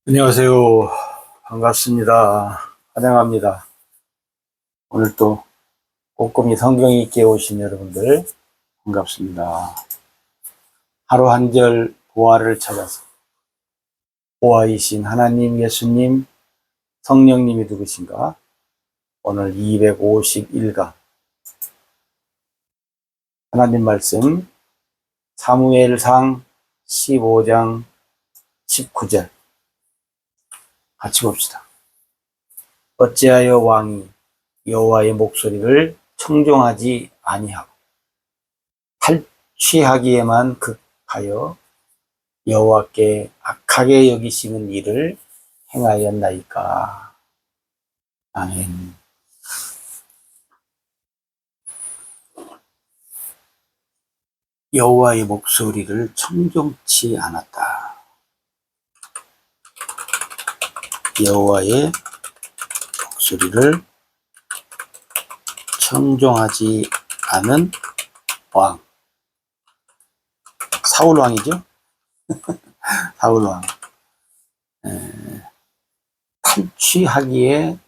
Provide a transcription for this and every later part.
안녕하세요. 반갑습니다. 환영합니다. 오늘 또 꼼꼼히 성경 읽기에 오신 여러분들 반갑습니다. 하루 한 절 보화를 찾아서 보화이신 하나님, 예수님, 성령님이 누구신가? 오늘 251가 하나님 말씀 사무엘상 15장 19절 같이 봅시다. 어찌하여 왕이 여호와의 목소리를 청종하지 아니하고 탈취하기에만 급하여 여호와께 악하게 여기시는 일을 행하였나이까. 아멘. 여호와의 목소리를 청종치 않았다. 여호와의 목소리를 청종하지 않은 왕. 사울 왕이죠? 사울 왕. 탈취하기에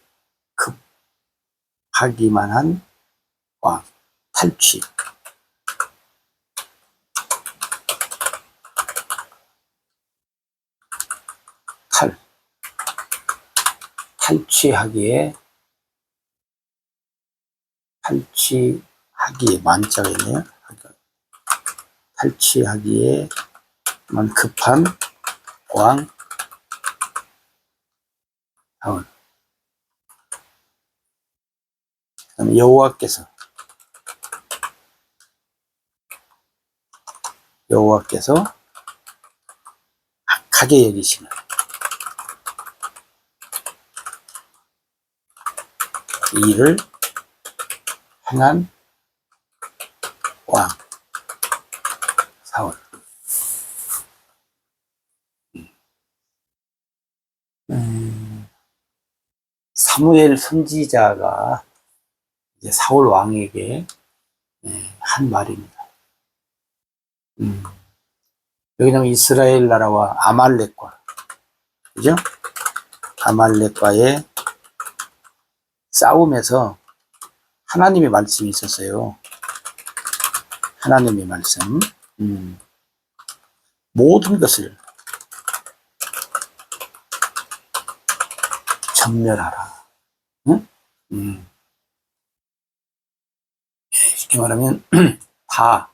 급하기만 한 왕. 탈취. 탈취하기에 만자가 있네요. 탈취하기에만 급한 왕 사울. 그다음에 여호와께서 악하게 여기시는 일을 행한 왕 사울. 사무엘 선지자가 이제 사울 왕에게 한 말입니다. 여기는 이스라엘 나라와 아말렉과, 그죠? 아말렉과의 싸움에서 하나님의 말씀이 있었어요. 하나님의 말씀. 모든 것을 전멸하라. 응? 쉽게 말하면 다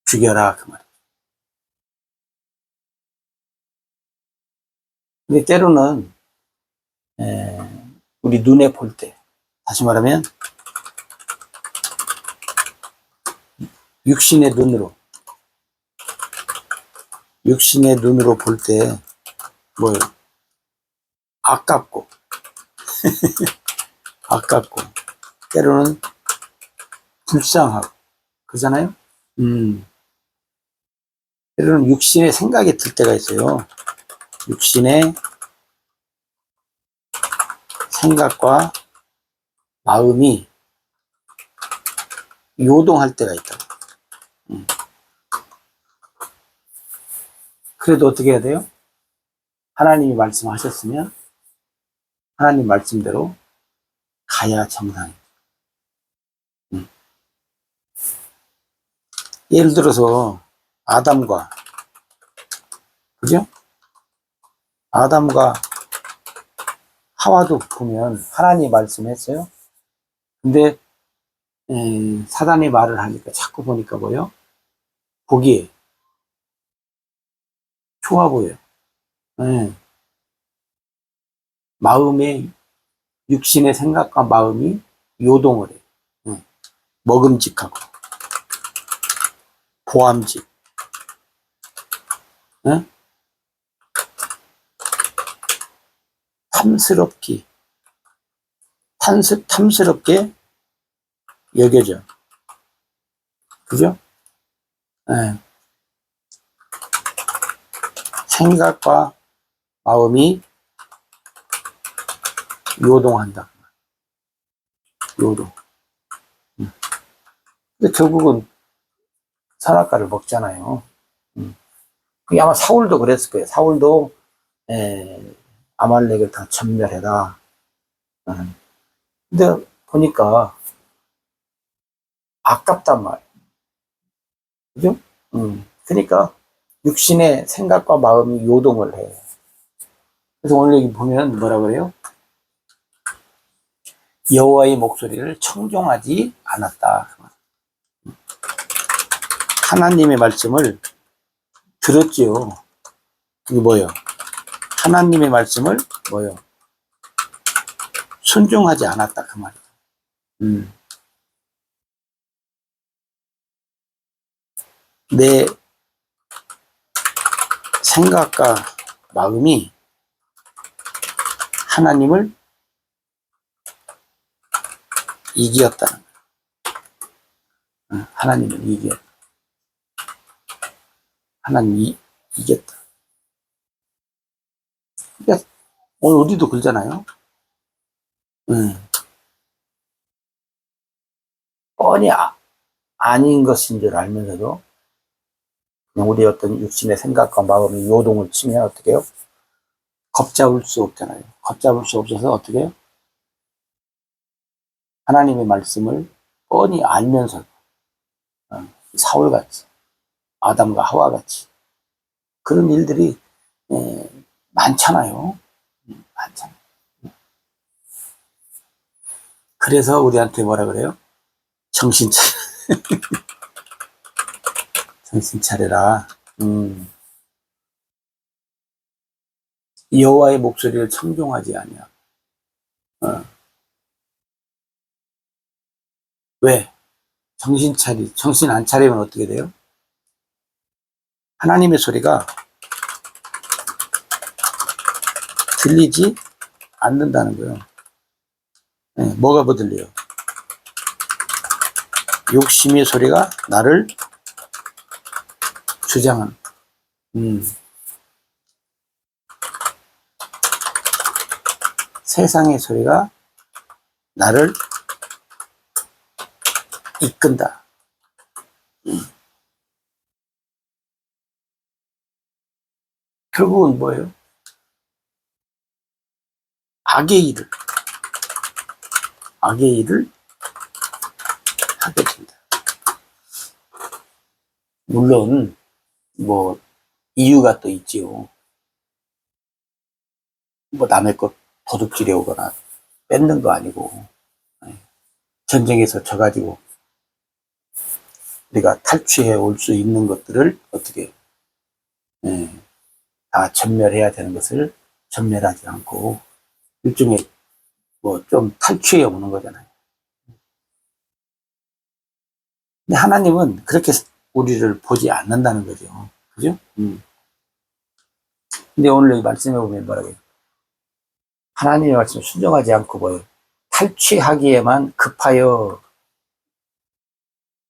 죽여라, 그 말이에요. 근데 때로는 우리 눈에 볼 때, 다시 말하면 육신의 눈으로 볼 때 뭐예요? 아깝고 때로는 불쌍하고 그러잖아요. 때로는 육신의 생각이 들 때가 있어요. 육신의 생각과 마음이 요동할 때가 있다. 그래도 어떻게 해야 돼요? 하나님이 말씀하셨으면 하나님 말씀대로 가야 정상이에요. 예를 들어서 아담과, 그죠? 아담과 하와도 보면 하나님이 말씀했어요. 근데 사단이 말을 하니까 자꾸 보니까 뭐요? 보기에 좋아 보여요. 마음의, 육신의 생각과 마음이 요동을 해요. 먹음직하고 보암직, 탐스럽게 여겨져. 그죠? 생각과 마음이 요동한다. 요동. 근데 결국은 선악과를 먹잖아요. 그게 아마 사울도 그랬을 거예요. 사울도 아말렉을 다 전멸해라. 근데 보니까 아깝단 말이에요. 그죠? 그러니까 육신의 생각과 마음이 요동을 해요. 그래서 오늘 여기 보면 뭐라 그래요? 여호와의 목소리를 청종하지 않았다. 하나님의 말씀을 들었지요. 이게 뭐예요? 하나님의 말씀을 뭐예요? 순종하지 않았다 그 말이에요. 내 생각과 마음이 하나님을 이기었다는 거예요. 하나님을 이겼다. 하나님이 이겼다. 그러니까 오늘 우리도 그러잖아요. 뻔히 아닌 것인 줄 알면서도 그냥 우리 어떤 육신의 생각과 마음이 요동을 치면 어떻게 해요? 걷잡을 수 없잖아요. 걷잡을 수 없어서 어떻게 해요? 하나님의 말씀을 뻔히 알면서 사울같이 아담과 하와같이 그런 일들이 많잖아요. 많잖아요. 그래서 우리한테 뭐라 그래요? 정신 차려. 정신 차려라. 여호와의 목소리를 청종하지 아니야. 왜? 정신 안 차리면 어떻게 돼요? 하나님의 소리가 들리지 않는다는 거예요. 뭐가 뭐 들려요? 욕심의 소리가 나를 주장한. 세상의 소리가 나를 이끈다. 결국은 뭐예요? 악의 일을 하게 된다. 물론 뭐 이유가 또 있지요. 뭐 남의 것 도둑질해 오거나 뺏는 거 아니고 전쟁에서 져가지고 우리가 탈취해 올 수 있는 것들을 어떻게 다 전멸해야 되는 것을 전멸하지 않고 일종의 뭐 좀 탈취해 오는 거잖아요. 근데 하나님은 그렇게 우리를 보지 않는다는 거죠. 그죠? 근데 오늘 이 말씀에 보면 뭐라고 해요? 하나님의 말씀을 순종하지 않고 뭐예요? 탈취하기에만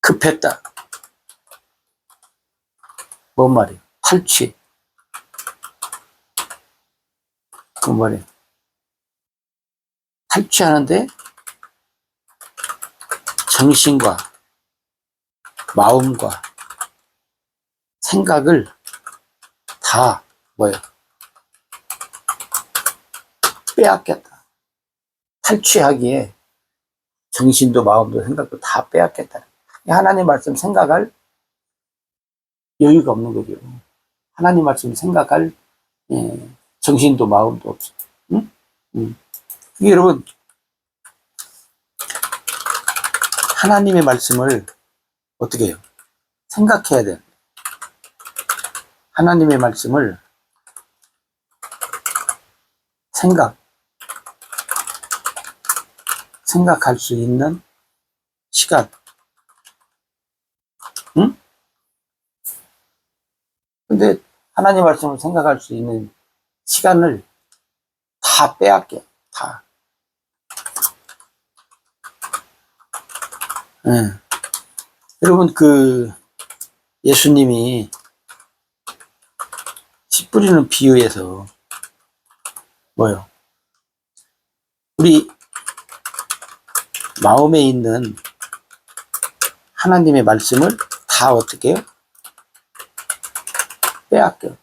급했다. 뭔 말이에요? 탈취. 뭔 말이에요? 탈취하는데 정신과 마음과 생각을 다 뭐예요? 빼앗겠다. 탈취하기에 정신도 마음도 생각도 다 빼앗겠다. 하나님 말씀 생각할 여유가 없는 거죠. 하나님 말씀 생각할 정신도 마음도 없어. 응? 이게 여러분 하나님의 말씀을 어떻게 해요? 생각해야 돼요. 하나님의 말씀을 생각할 수 있는 시간. 응? 근데 하나님 말씀을 생각할 수 있는 시간을 다 빼앗겨. 다. 여러분 예수님이 씨 뿌리는 비유에서 뭐요? 우리 마음에 있는 하나님의 말씀을 다 어떻게 해요? 빼앗겨.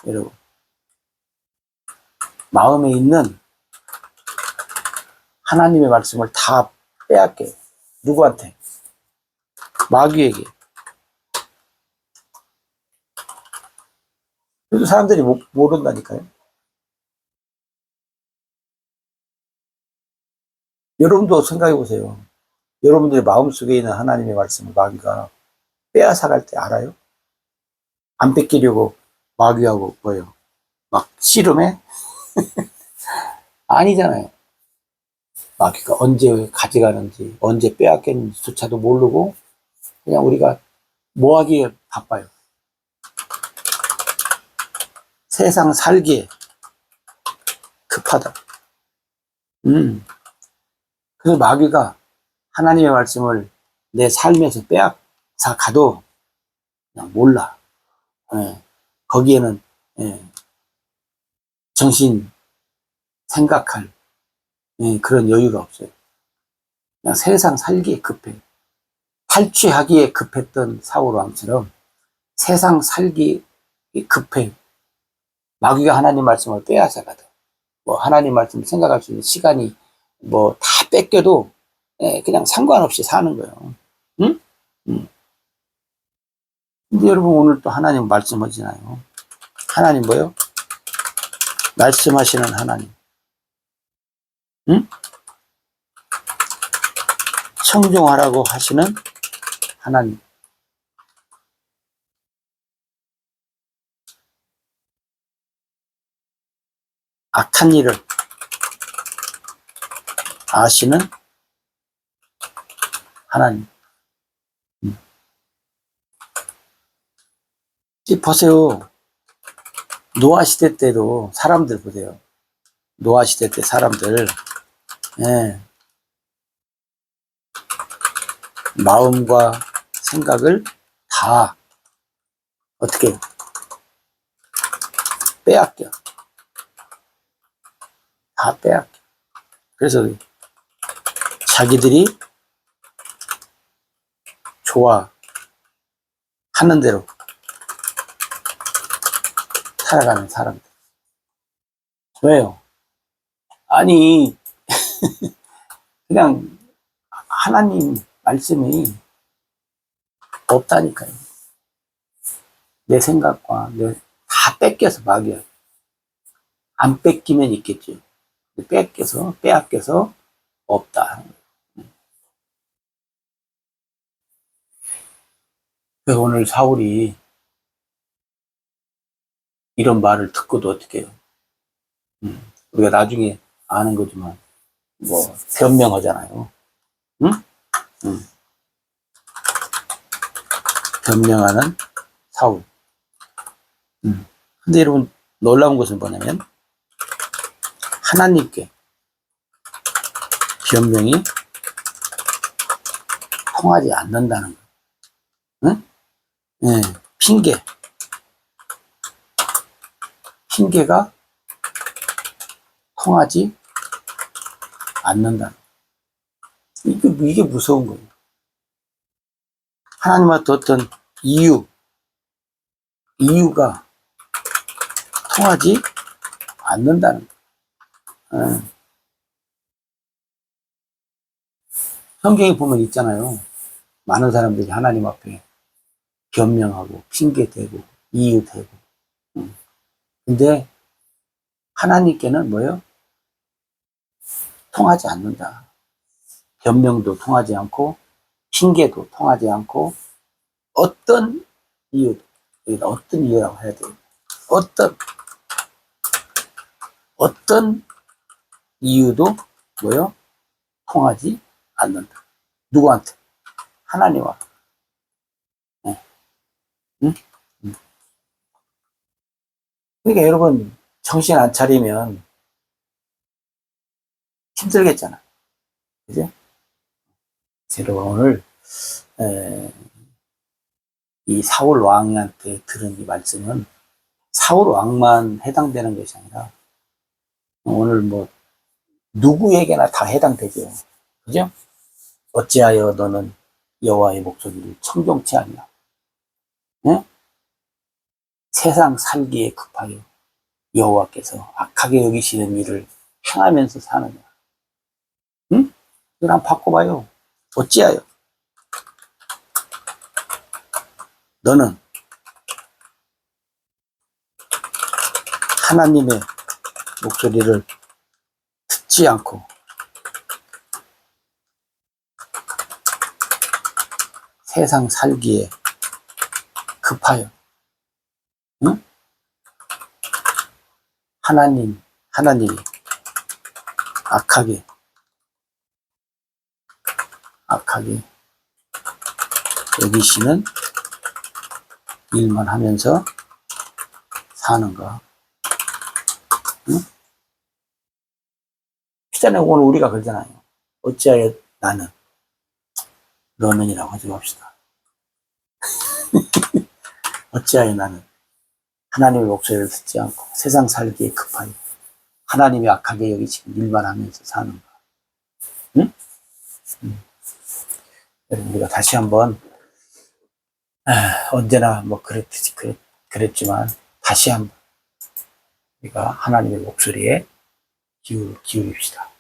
여러분. 마음에 있는 하나님의 말씀을 다 빼앗겨요. 누구한테? 마귀에게. 그래도 사람들이 모른다니까요. 여러분도 생각해 보세요. 여러분들의 마음속에 있는 하나님의 말씀을 마귀가 빼앗아갈 때 알아요? 안 뺏기려고 마귀하고 뭐예요? 막 씨름해? 아니잖아요. 마귀가 언제 가져가는지, 언제 빼앗겼는지조차도 모르고 그냥 우리가 뭐 하기에 바빠요. 세상 살기에 급하다. 그래서 마귀가 하나님의 말씀을 내 삶에서 빼앗아 가도 그냥 몰라. 예. 거기에는 예. 정신 생각할 예. 그런 여유가 없어요. 그냥 세상 살기에 급해. 탈취하기에 급했던 사울 왕처럼 세상 살기에 급해. 마귀가 하나님 말씀을 빼앗아 가도 뭐 하나님 말씀을 생각할 수 있는 시간이 뭐 다 뺏겨도 예. 그냥 상관없이 사는 거예요. 응? 근데 여러분 오늘 또 하나님 말씀하시나요? 하나님 뭐요? 말씀하시는 하나님. 응? 청종하라고 하시는 하나님. 악한 일을 아시는 하나님. 보세요. 노아 시대 때도 사람들 보세요. 노아 시대 때 사람들 예. 마음과 생각을 다 어떻게 빼앗겨. 다 빼앗겨. 그래서 자기들이 좋아하는 대로 살아가는 사람들. 왜요? 아니 그냥 하나님 말씀이 없다니까요. 내 생각과 다 뺏겨서 마귀야. 안 뺏기면 있겠죠. 빼앗겨서 없다. 그래서 오늘 사울이 이런 말을 듣고도 어떻게 해요? 우리가 나중에 아는 거지만 뭐 변명하잖아요. 응? 변명하는 사울. 근데 여러분 놀라운 것은 뭐냐면 하나님께 변명이 통하지 않는다는 거예요. 응? 네. 핑계가 통하지 않는다는 거예요. 이게 무서운 거예요. 하나님한테 어떤 이유가 통하지 않는다는 거예요. 성경에 보면 있잖아요. 많은 사람들이 하나님 앞에 변명하고 핑계대고 이유대고. 근데 하나님께는 뭐예요? 통하지 않는다. 변명도 통하지 않고 핑계도 통하지 않고 어떤 이유라고 해야 돼요. 어떤 이유도 뭐예요? 통하지 않는다. 누구한테? 하나님과. 네. 응? 그러니까 여러분 정신 안 차리면 힘들겠잖아. 그죠? 여러분 오늘 이 사울 왕한테 들은 이 말씀은 사울 왕만 해당되는 것이 아니라 오늘 뭐 누구에게나 다 해당되죠. 그죠? 어찌하여 너는 여호와의 목소리를 청종치 않냐? 네? 세상 살기에 급하여 여호와께서 악하게 여기시는 일을 행하면서 사느냐. 응? 이걸 한번 바꿔봐요. 어찌하여 너는 하나님의 목소리를 듣지 않고 세상 살기에 급하여, 응? 하나님이 악하게 여기시는 일만 하면서 사는가? 응? 피자는 오늘 우리가 그러잖아요. 어찌하여 나는, 너는이라고 하지 맙시다. 어찌하여 나는 하나님의 목소리를 듣지 않고 세상 살기에 급하여 하나님이 악하게 여기시는 일만 하면서 사는가? 응? 여러분, 우리가 다시 한번, 언제나 뭐 그랬지만 다시 한번 우리가 하나님의 목소리에 기울입시다.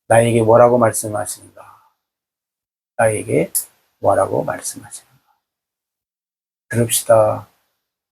나에게 뭐라고 말씀하시는가? 나에게 뭐라고 말씀하시는가? 들읍시다.